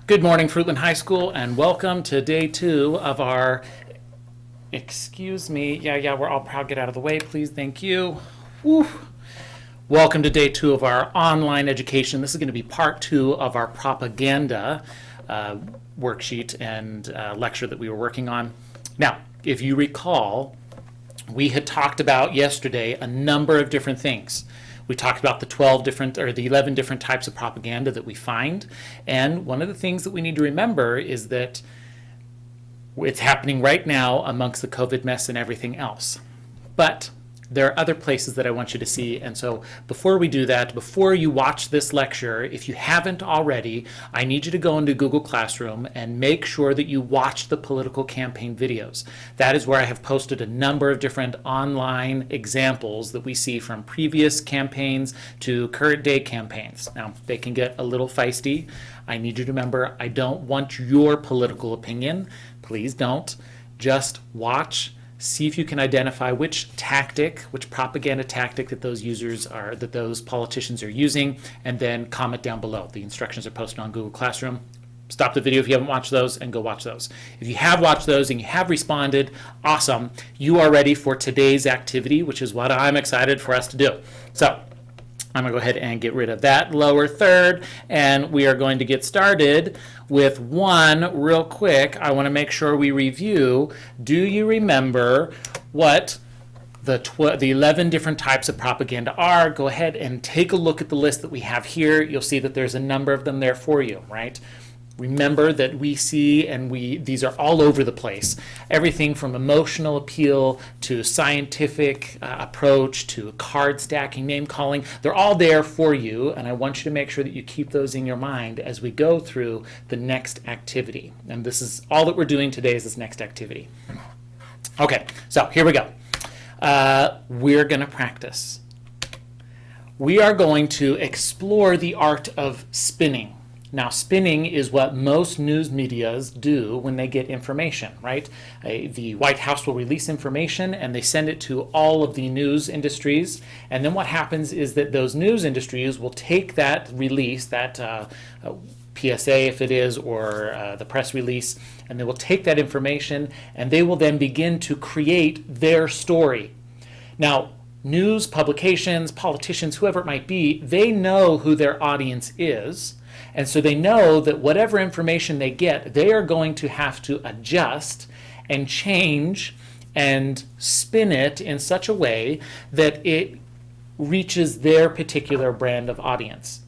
Good morning, Fruitland High School, and welcome to day 2 of our, excuse me, we're all proud, get out of the way, please, thank you. Woo. Welcome to day 2 of our online education. This is going to be part 2 of our propaganda worksheet and lecture that we were working on. Now, if you recall, we had talked about yesterday a number of different things. We talked about the 11 different types of propaganda that we find. And one of the things that we need to remember is that it's happening right now amongst the COVID mess and everything else. But there are other places that I want you to see. And so before we do that, before you watch this lecture, if you haven't already, I need you to go into Google Classroom and make sure that you watch the political campaign videos. That is where I have posted a number of different online examples that we see from previous campaigns to current day campaigns. Now, they can get a little feisty. I need you to remember, I don't want your political opinion. Please don't. Just watch. See if you can identify which propaganda tactic that those politicians are using, and then comment down below. The instructions are posted on Google Classroom. Stop the video if you haven't watched those and go watch those. If you have watched those and you have responded, awesome. You are ready for today's activity, which is what I'm excited for us to do. So I'm going to go ahead and get rid of that lower third, and we are going to get started with one real quick. I want to make sure we review. Do you remember what the 11 different types of propaganda are? Go ahead and take a look at the list that we have here. You'll see that there's a number of them there for you, right? Remember that we see, and these are all over the place. Everything from emotional appeal to scientific approach to card stacking, name calling. They're all there for you, and I want you to make sure that you keep those in your mind as we go through the next activity. And this is all that we're doing today is this next activity. Okay, so here we go. We're going to practice. We are going to explore the art of spinning. Now, spinning is what most news medias do when they get information, right? The White House will release information and they send it to all of the news industries. And then what happens is that those news industries will take that release, that PSA if it is, or the press release, and they will take that information and they will then begin to create their story. Now, news publications, politicians, whoever it might be, they know who their audience is. And so they know that whatever information they get, they are going to have to adjust and change and spin it in such a way that it reaches their particular brand of audience.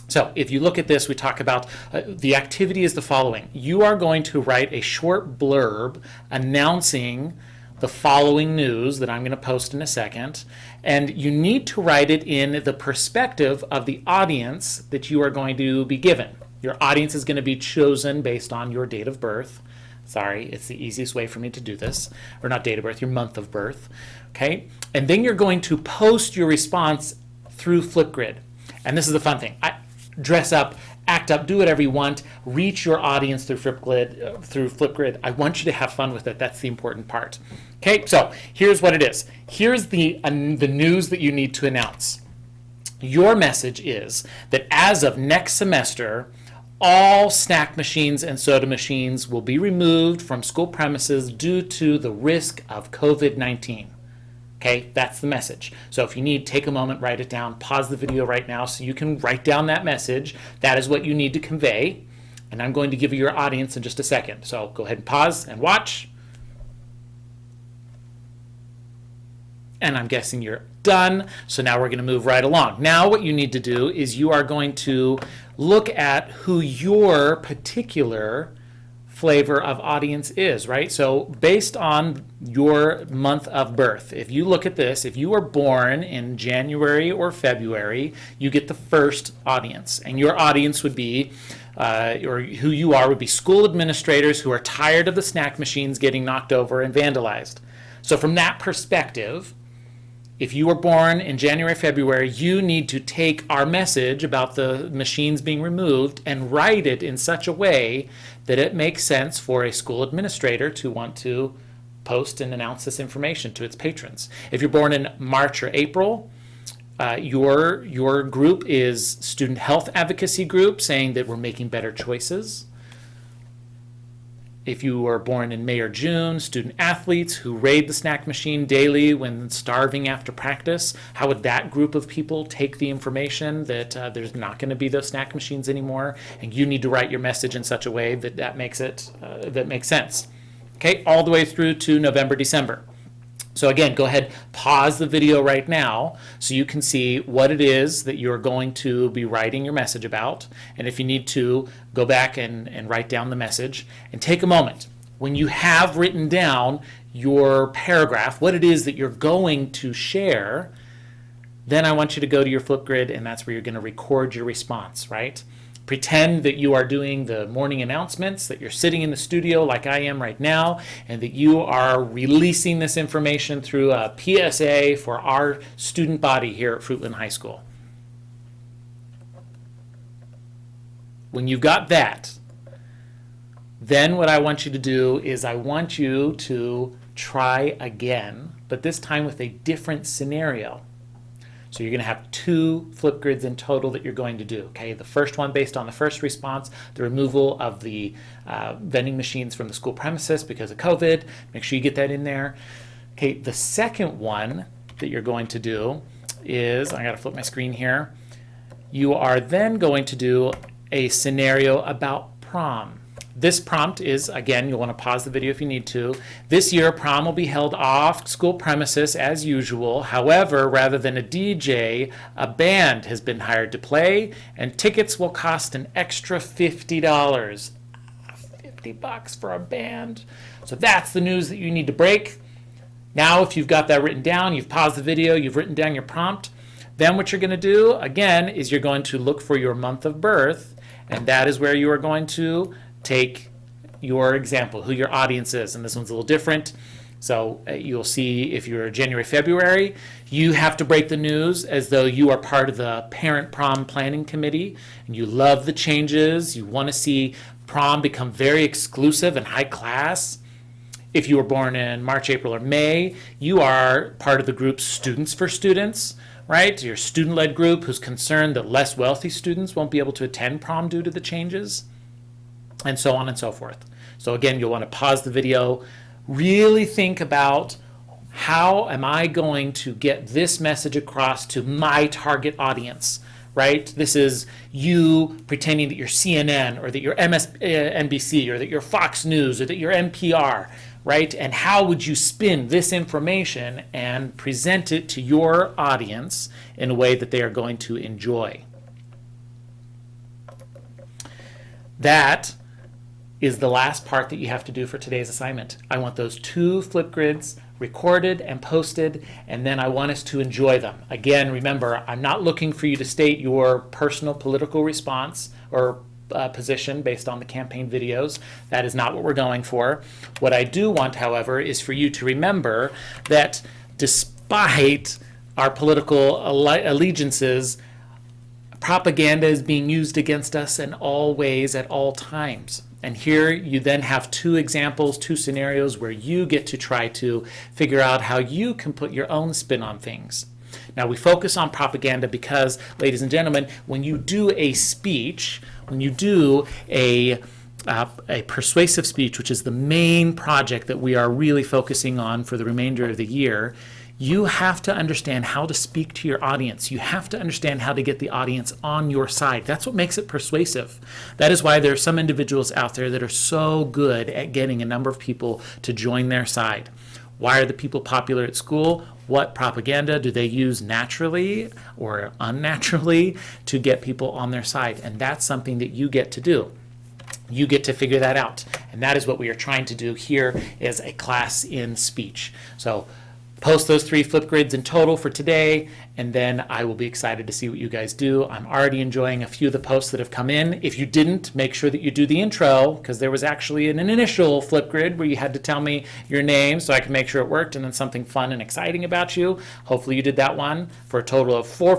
So if you look at this, we talk about the activity is the following. You are going to write a short blurb announcing the following news that I'm going to post in a second, and you need to write it in the perspective of the audience that you are going to be given. Your audience is going to be chosen based on your date of birth. Sorry, it's the easiest way for me to do this. Or not date of birth, your month of birth. Okay? And then you're going to post your response through Flipgrid. And this is the fun thing. Dress up, act up, do whatever you want, reach your audience through Flipgrid. I want you to have fun with it. That's the important part. Okay, so here's what it is. Here's the news that you need to announce. Your message is that as of next semester, all snack machines and soda machines will be removed from school premises due to the risk of COVID-19. Okay, that's the message. So if you need, take a moment, write it down, pause the video right now so you can write down that message. That is what you need to convey. And I'm going to give you your audience in just a second. So go ahead and pause and watch. And I'm guessing you're done. So now we're going to move right along. Now what you need to do is you are going to look at who your particular flavor of audience is, right? So based on your month of birth, if you look at this, if you were born in January or February, you get the first audience. And your audience would be, or who you are, would be school administrators who are tired of the snack machines getting knocked over and vandalized. So from that perspective, if you were born in January, February, you need to take our message about the machines being removed and write it in such a way that it makes sense for a school administrator to want to post and announce this information to its patrons. If you're born in March or April, Your group is student health advocacy group, saying that we're making better choices. If you were born in May or June, student athletes who raid the snack machine daily when starving after practice, how would that group of people take the information that there's not going to be those snack machines anymore, and you need to write your message in such a way that makes sense. Okay, all the way through to November, December. So again, go ahead, pause the video right now so you can see what it is that you're going to be writing your message about. And if you need to, go back and write down the message and take a moment. When you have written down your paragraph, what it is that you're going to share, then I want you to go to your Flipgrid, and that's where you're going to record your response, right? Pretend that you are doing the morning announcements, that you're sitting in the studio like I am right now, and that you are releasing this information through a PSA for our student body here at Fruitland High School. When you've got that, then what I want you to do is I want you to try again, but this time with a different scenario. So you're going to have 2 Flipgrids in total that you're going to do. Okay, the first one based on the first response, the removal of the vending machines from the school premises because of COVID. Make sure you get that in there. Okay, the second one that you're going to do is, I got to flip my screen here. You are then going to do a scenario about prom. This prompt is, again, you'll want to pause the video if you need to. This year, prom will be held off school premises as usual. However, rather than a DJ, a band has been hired to play, and tickets will cost an extra $50. $50 for a band. So that's the news that you need to break. Now, if you've got that written down, you've paused the video, you've written down your prompt, then what you're going to do, again, is you're going to look for your month of birth, and that is where you are going to take your example, who your audience is, and this one's a little different. So you'll see if you're January, February, you have to break the news as though you are part of the parent prom planning committee and you love the changes. You want to see prom become very exclusive and high class. If you were born in March, April, or May, you are part of the group Students for Students, right? Your student-led group who's concerned that less wealthy students won't be able to attend prom due to the changes, and so on and so forth. So again, you'll want to pause the video, really think about how am I going to get this message across to my target audience, right? This is you pretending that you're CNN or that you're MSNBC or that you're Fox News or that you're NPR, right? And how would you spin this information and present it to your audience in a way that they are going to enjoy? That is the last part that you have to do for today's assignment. I want those 2 Flipgrids recorded and posted, and then I want us to enjoy them. Again, remember, I'm not looking for you to state your personal political response or position based on the campaign videos. That is not what we're going for. What I do want, however, is for you to remember that despite our political allegiances, propaganda is being used against us in all ways at all times. And here you then have 2 examples, 2 scenarios where you get to try to figure out how you can put your own spin on things. Now we focus on propaganda because, ladies and gentlemen, when you do a speech, when you do a persuasive speech, which is the main project that we are really focusing on for the remainder of the year, you have to understand how to speak to your audience. You have to understand how to get the audience on your side. That's what makes it persuasive. That is why there are some individuals out there that are so good at getting a number of people to join their side. Why are the people popular at school? What propaganda do they use naturally or unnaturally to get people on their side? And that's something that you get to do. You get to figure that out. And that is what we are trying to do here as a class in speech. So post those 3 Flipgrids in total for today, and then I will be excited to see what you guys do. I'm already enjoying a few of the posts that have come in. If you didn't, make sure that you do the intro, because there was actually an initial Flipgrid where you had to tell me your name so I can make sure it worked, and then something fun and exciting about you. Hopefully you did that one for a total of 4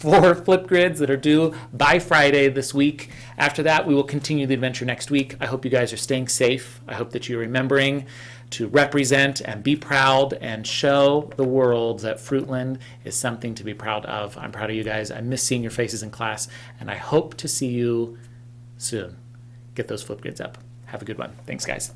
4 Flipgrids that are due by Friday this week. After that, we will continue the adventure next week. I hope you guys are staying safe. I hope that you're remembering to represent and be proud and show the world that Fruitland is something to be proud of. I'm proud of you guys. I miss seeing your faces in class, and I hope to see you soon. Get those Flipgrids up. Have a good one. Thanks, guys.